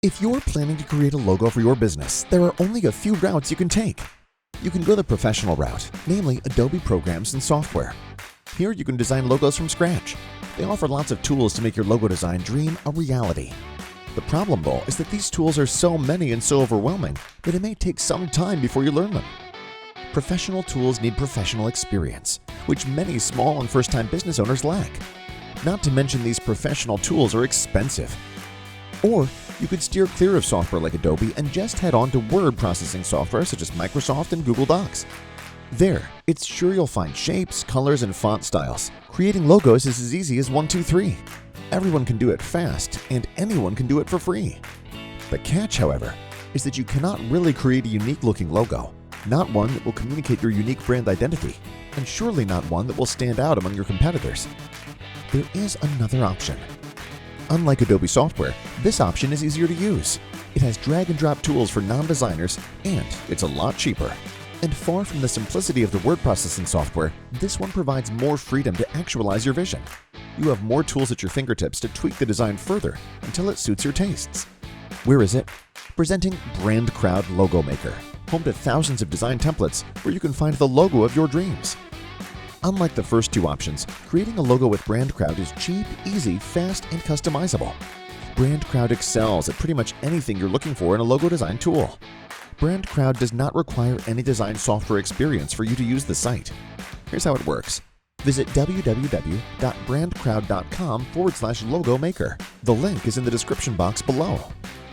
If you're planning to create a logo for your business, there are only a few routes you can take. You can go the professional route, namely Adobe programs and software. Here you can design logos from scratch. They offer lots of tools to make your logo design dream a reality. The problem, though, is that these tools are so many and so overwhelming that it may take some time before you learn them. Professional tools need professional experience, which many small and first-time business owners lack. Not to mention these professional tools are expensive. Or you could steer clear of software like Adobe and just head on to word processing software such as Microsoft and Google Docs. There, it's sure you'll find shapes, colors, and font styles. Creating logos is as easy as 1, 2, 3. Everyone can do it fast, and anyone can do it for free. The catch, however, is that you cannot really create a unique-looking logo, not one that will communicate your unique brand identity, and surely not one that will stand out among your competitors. There is another option. Unlike Adobe software, this option is easier to use. It has drag-and-drop tools for non-designers, and it's a lot cheaper. And far from the simplicity of the word processing software, this one provides more freedom to actualize your vision. You have more tools at your fingertips to tweak the design further until it suits your tastes. Where is it? Presenting 𝓥𝓲𝓭𝓮𝓸 𝓢𝓬𝓻𝓲, home to thousands of design templates where you can find the logo of your dreams. Unlike the first two options, creating a logo with 𝓥𝓲𝓭𝓮 is cheap, easy, fast, and customizable. 𝓥𝓲𝓭𝓮 excels at pretty much anything you're looking for in a logo design tool. 𝓥𝓲𝓭𝓮 does not require any design software experience for you to use the site. Here's how it works. Visit www.𝓥𝓲𝓭𝓮.com/logo-maker. The link is in the description box below.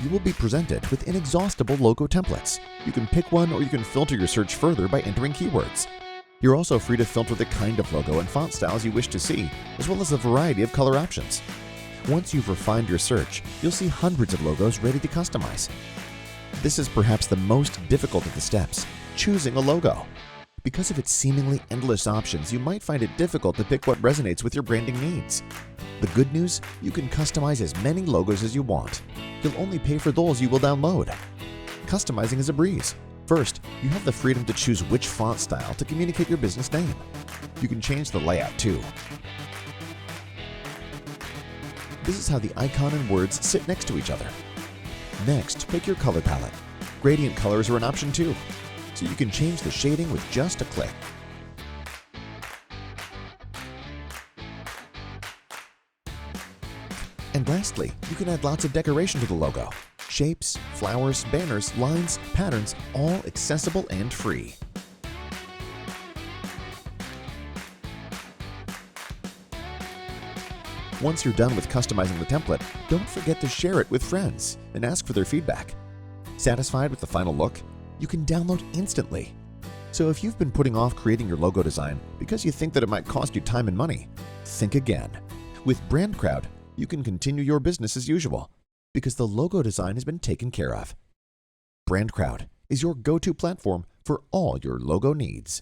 You will be presented with inexhaustible logo templates. You can pick one or you can filter your search further by entering keywords. You're also free to filter the kind of logo and font styles you wish to see, as well as a variety of color options. Once you've refined your search, you'll see hundreds of logos ready to customize. This is perhaps the most difficult of the steps, choosing a logo. Because of its seemingly endless options, you might find it difficult to pick what resonates with your branding needs. The good news, you can customize as many logos as you want. You'll only pay for those you will download. Customizing is a breeze. First, you have the freedom to choose which font style to communicate your business name. You can change the layout too. This is how the icon and words sit next to each other. Next, pick your color palette. Gradient colors are an option too, so you can change the shading with just a click. And lastly, you can add lots of decoration to the logo. Shapes, flowers, banners, lines, patterns, all accessible and free. Once you're done with customizing the template, don't forget to share it with friends and ask for their feedback. Satisfied with the final look? You can download instantly. So if you've been putting off creating your logo design because you think that it might cost you time and money, think again. With 𝓥𝓲𝓭𝓮, you can continue your business as usual, because the logo design has been taken care of. 𝓥𝓲𝓭𝓮 is your go-to platform for all your logo needs.